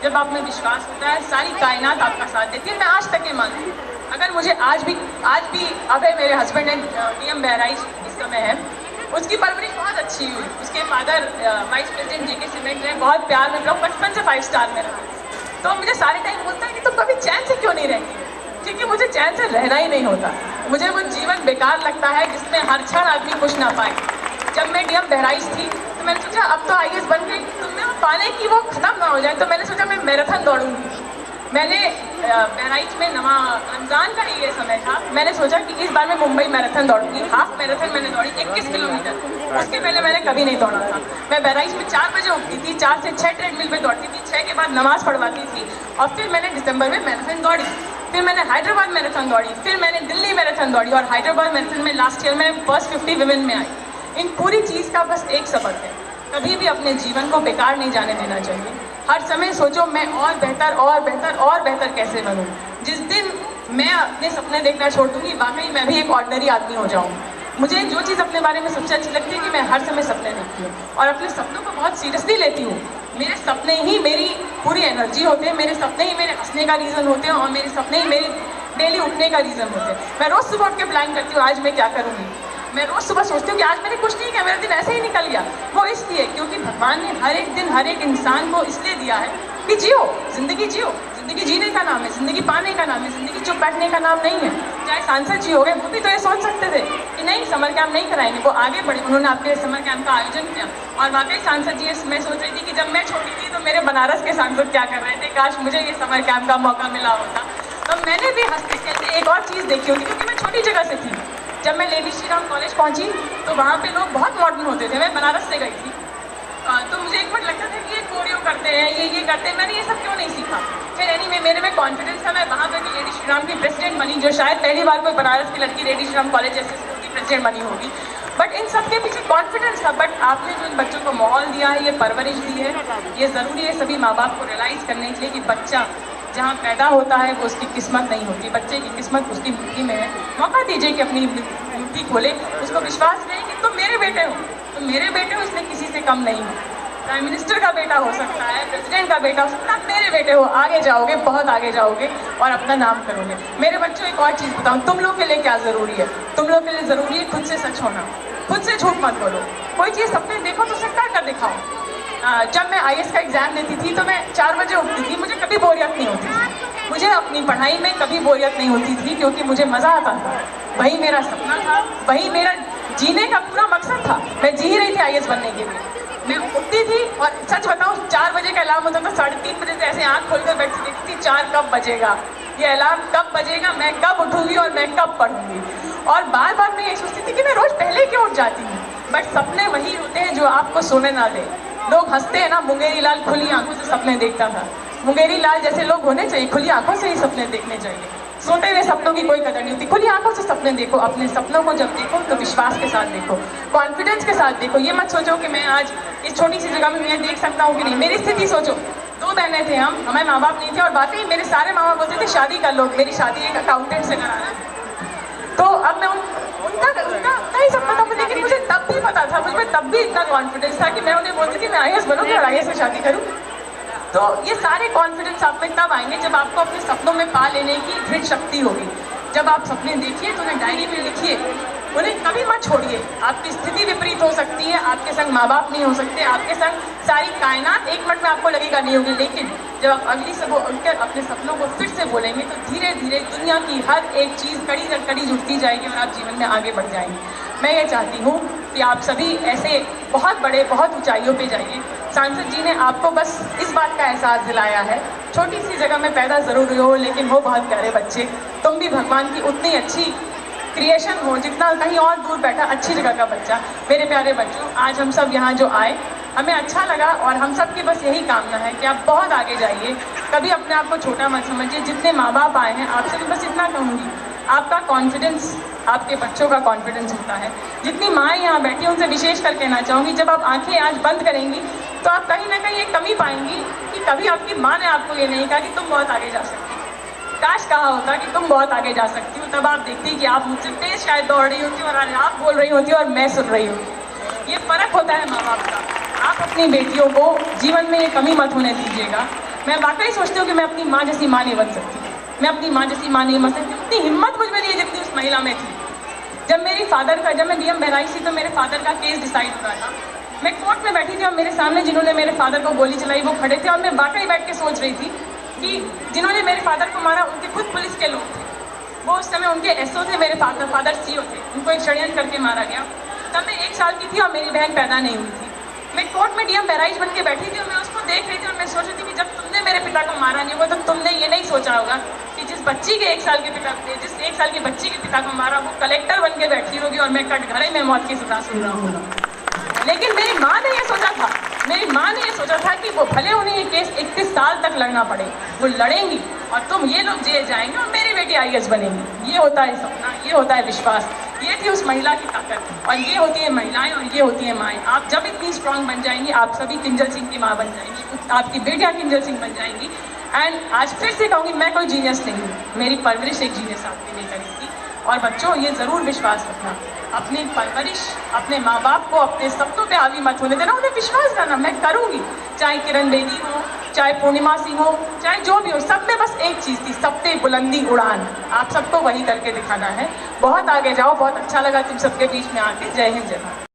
जब आप में विश्वास होता है, सारी कायनात आपका साथ देती है। मैं आज तक ये मानती हूँ, अगर मुझे आज भी अभय मेरे हस्बैंड है, डीएम बहराइच इस समय है, उसकी परवरिश बहुत अच्छी हुई। उसके फादर वाइस प्रेसिडेंट जेके सीमेंट हैं, बहुत प्यार में लोग बचपन से 5 स्टार में रहे। तो मुझे सारे टाइम बोलता है कि तुम कभी चैन से क्यों नहीं रहती, क्योंकि मुझे चैन से रहना ही नहीं होता। मुझे वो जीवन बेकार लगता है जिसमें हर क्षण आदमी खुश ना पाए। जब मैं डीएम बहराइच थी तो मैंने सोचा अब तो आईएएस बन गई, तो मैं पाने की वो खत्म ना हो जाए, तो मैंने सोचा मैं मैराथन दौड़ूंगी। मैंने बहराइच में रमज़ान का ही ये समय था, मैंने सोचा कि इस बार मैं मुंबई मैराथन दौड़ूंगी। हाफ मैराथन मैंने दौड़ी 21 किलोमीटर। उसके पहले मैंने कभी नहीं दौड़ा था। मैं बहराइच में 4 बजे उठती थी, 4 से 6 ट्रेडमिल पे दौड़ती थी, 6 के बाद नमाज पढ़वाती थी, और फिर मैंने दिसंबर में मैराथन दौड़ी। फिर मैंने हैदराबाद मैराथन दौड़ी, फिर मैंने दिल्ली मैराथन दौड़ी, और हैदराबाद मैराथन में लास्ट ईयर में फर्स्ट 50 विमेन में आई। इन पूरी चीज़ का बस एक सबक है, कभी भी अपने जीवन को बेकार नहीं जाने देना चाहिए। हर समय सोचो मैं और बेहतर और बेहतर और बेहतर कैसे बनूं। जिस दिन मैं अपने सपने देखना छोड़ दूंगी, वाकई मैं भी एक ऑर्डिनरी आदमी हो जाऊँ। मुझे जो चीज़ अपने बारे में सबसे अच्छी लगती है कि मैं हर समय सपने देखती हूँ और अपने सपनों को बहुत सीरियसली लेती हूँ। मेरे सपने ही मेरी पूरी एनर्जी होते हैं, मेरे सपने ही मेरे हंसने का रीज़न होते हैं, और मेरे सपने ही मेरे डेली उठने का रीज़न होते हैं। मैं रोज़ सुबह उठ के प्लान करती हूँ आज मैं क्या करूँगी। मैं रोज़ सुबह सोचती हूँ कि आज मैंने कुछ नहीं किया, मेरा दिन ऐसे ही निकल गया। वो इसलिए क्योंकि भगवान ने हर एक दिन हर एक इंसान को इसलिए दिया है कि जियो, ज़िंदगी जियो। ज़िंदगी जीने का नाम है, ज़िंदगी पाने का नाम है, ज़िंदगी चुप बैठने का नाम नहीं है। चाहे सांसद जी हो गए, वो भी तो ये सोच सकते थे कि नहीं समर कैंप नहीं कराएंगे, वो आगे बढ़े, उन्होंने आपके समर कैंप का आयोजन किया। और वाकई सांसद जी, मैं सोच रही थी कि जब मैं छोटी थी तो मेरे बनारस के सांसद क्या कर रहे थे, काश मुझे ये समर कैंप का मौका मिला होता। तो मैंने भी हंसते खेलते एक और चीज़ देखी होती, क्योंकि मैं छोटी जगह से थी। जब मैं लेडी श्री राम कॉलेज पहुंची तो वहाँ पे लोग बहुत मॉडर्न होते थे। मैं बनारस से गई थी, तो मुझे एक मिनट लगता था कि ये कोरियो करते हैं, ये करते हैं, मैंने ये सब क्यों नहीं सीखा। फिर एनीवे मेरे में कॉन्फिडेंस था, मैं वहाँ पर लेडी श्री राम की प्रेसिडेंट बनी, जो शायद पहली बार कोई बनारस की लड़की लेडी श्री राम कॉलेज जैसे स्कूल की प्रेसिडेंट बनी होगी। बट इन सब के पीछे कॉन्फिडेंस था। बट आपने जो इन बच्चों को माहौल दिया है, ये परवरिश दी है, ये ज़रूरी है सभी माँ बाप को रियलाइज़ करने के लिए कि बच्चा जहाँ पैदा होता है वो उसकी किस्मत नहीं होती, बच्चे की किस्मत उसकी मुट्ठी में है। मौका दीजिए कि अपनी मुट्ठी खोले, उसको विश्वास रहे कि तुम मेरे बेटे हो, तुम मेरे बेटे हो, इसलिए किसी से कम नहीं हो। प्राइम मिनिस्टर का बेटा हो सकता है, प्रेसिडेंट का बेटा हो सकता है, मेरे बेटे हो, आगे जाओगे, बहुत आगे जाओगे और अपना नाम करोगे। मेरे बच्चों एक और चीज़ बताऊँ, तुम लोग के लिए क्या ज़रूरी है। तुम लोग के लिए ज़रूरी है खुद से सच होना, खुद से झूठ मत बोलो। कोई चीज़ सपने देखो तो उसे कर दिखाओ। जब मैं आईएएस का एग्ज़ाम देती थी तो मैं 4 बजे उठती थी, मुझे कभी बोरियत नहीं होती थी। मुझे अपनी पढ़ाई में कभी बोरियत नहीं होती थी, क्योंकि मुझे मज़ा आता था। वही मेरा सपना था, वही मेरा जीने का पूरा मकसद था। मैं जी ही रही थी आईएएस बनने के लिए। मैं उठती थी और सच बताऊँ 4 बजे का अलार्म होता था, 3:30 बजे से ऐसे आँख खोलकर बैठी देखती थी 4 कब बजेगा, ये अलार्म कब बजेगा, मैं कब उठूँगी और मैं कब पढ़ूँगी। और बार बार मैं ये सोचती थी कि मैं रोज़ पहले क्यों उठ जाती हूँ। बट सपने वही होते हैं जो आपको सोने ना दे। लोग हंसते हैं ना, मुंगेरी लाल खुली आंखों से सपने देखता था। मुंगेरी लाल जैसे लोग होने चाहिए, खुली आंखों से ही सपने देखने चाहिए। सोते हुए सपनों की कोई कदर नहीं होती, खुली आंखों से सपने देखो। अपने सपनों को जब देखो तो विश्वास के साथ देखो, कॉन्फिडेंस के साथ देखो। ये मत सोचो कि मैं आज इस छोटी सी जगह में मैं देख सकता हूँ कि नहीं। मेरी स्थिति सोचो, 2 बहनें थे हम, हमारे माँ बाप नहीं थे, और वाकई मेरे सारे माँ बाप बोलते थे शादी कर लो। मेरी शादी एक अकाउंटेंट से करा रहे थे। तो अब मैं उनका ही सपना था, लेकिन मुझे तब भी पता था, मुझे तब भी इतना कॉन्फिडेंस था कि मैं उन्हें बोलती थी मैं आईएएस बनूंगी और आईएएस से शादी करूँ। तो ये सारे कॉन्फिडेंस आप में तब आएंगे जब आपको अपने सपनों में पा लेने की दृढ़ शक्ति होगी। जब आप सपने देखिए तो उन्हें डायरी में लिखिए, उन्हें कभी मत छोड़िए। आपकी स्थिति विपरीत हो सकती है, आपके संग माँ बाप नहीं हो सकते, आपके संग सारी कायनात एक मिनट में आपको लगेगा नहीं होगी, लेकिन जब आप अगली सुबह उठकर अपने सपनों को फिर से बोलेंगे तो धीरे धीरे दुनिया की हर एक चीज़ कड़ी दर कड़ी जुड़ती जाएगी और आप जीवन में आगे बढ़ जाएंगे। मैं ये चाहती हूँ कि आप सभी ऐसे बहुत बड़े, बहुत ऊंचाइयों पे जाइए। सांसद जी ने आपको बस इस बात का एहसास दिलाया है, छोटी सी जगह में पैदा ज़रूर हुए हो, लेकिन वो बहुत प्यारे बच्चे, तुम भी भगवान की उतनी अच्छी क्रिएशन हो जितना कहीं और दूर बैठा अच्छी जगह का बच्चा। मेरे प्यारे बच्चों, आज हम सब यहाँ जो आए हमें अच्छा लगा, और हम सब की बस यही कामना है कि आप बहुत आगे जाइए। कभी अपने आप को छोटा मत समझिए। जितने माँ बाप आए हैं आपसे तो बस इतना कहूँगी, आपका कॉन्फिडेंस आपके बच्चों का कॉन्फिडेंस होता है। जितनी माँ यहाँ बैठी उनसे विशेष कर कहना चाहूँगी, जब आप आंखें आज बंद करेंगी तो आप कहीं ना कहीं एक कमी पाएंगी कि कभी आपकी माँ ने आपको ये नहीं कहा कि तुम बहुत आगे जा सकती हो। काश कहा होता कि तुम बहुत आगे जा सकती हो, तब आप देखती कि आप मुझसे तेज शायद दौड़ रही होती और आप बोल रही होती और मैं सुन रही होती। ये फ़र्क होता है माँ बाप का। आप अपनी बेटियों को जीवन में ये कमी मत होने दीजिएगा। मैं वाकई सोचती हूँ कि मैं अपनी माँ जैसी माँ नहीं बन सकती, मैं अपनी माँ जैसी माँ नहीं बन सकती। उतनी हिम्मत मुझ में नहीं है जितनी उस महिला में थी। जब मैं डीएम बहराइच थी तो मेरे फादर का केस डिसाइड हो रहा था, मैं कोर्ट में बैठी थी और मेरे सामने जिन्होंने मेरे फादर को गोली चलाई वो खड़े थे, और मैं वाकई बैठ के सोच रही थी कि जिन्होंने मेरे फादर को मारा उनके खुद पुलिस के लोग थे, वो उस समय उनके एसओ थे, मेरे फादर सीओ थे, उनको एक षड्यंत्र करके मारा गया। तब मैं 1 साल की थी और मेरी बहन पैदा नहीं हुई थी। मैं कोर्ट में डीएम बहराइच बन के बैठी थी और मैं उसको देख रही थी और मैं सोच रही थी कि जब तुमने मेरे पिता को मारा नहीं होगा तो तुमने ये नहीं सोचा होगा कि जिस बच्ची के 1 साल के पिता जिस 1 साल की बच्ची के पिता को मारा वो कलेक्टर बन के बैठी होगी और मैं कटघरे में मौत की सजा सुन रहा हूँ। लेकिन मेरी माँ ने ये सोचा था, मेरी माँ ने ये सोचा था कि वो भले उन्हें ये केस 31 साल तक लड़ना पड़े, वो लड़ेंगी और तुम ये लोग जेल जाएंगे और मेरी बेटी आईएएस बनेंगी। ये होता है सपना, ये होता है विश्वास, ये थी उस महिला की ताकत। और ये होती है महिलाएं और ये होती है माएँ। आप जब इतनी स्ट्रांग बन जाएंगी, आप सभी किंजल सिंह की माँ बन जाएंगी, आपकी बेटियाँ किंजल सिंह बन जाएंगी। एंड आज फिर से कहूँगी, मैं कोई जीनियस नहीं हूँ, मेरी परवरिश एक जीनियस आपने नहीं करी थी। और बच्चों ये ज़रूर विश्वास रखना, अपनी परवरिश, अपने माँ बाप को अपने सपनों पे हावी मत होने देना, उन्हें विश्वास करना मैं करूँगी। चाहे किरण बेदी हो, चाहे पूर्णिमा सिंह हो, चाहे जो भी हो, सब में बस एक चीज़ थी, सब पे बुलंदी उड़ान। आप सबको वही करके दिखाना है। बहुत आगे जाओ, बहुत अच्छा लगा तुम सबके बीच में आके। जय हिंद, जय भारत।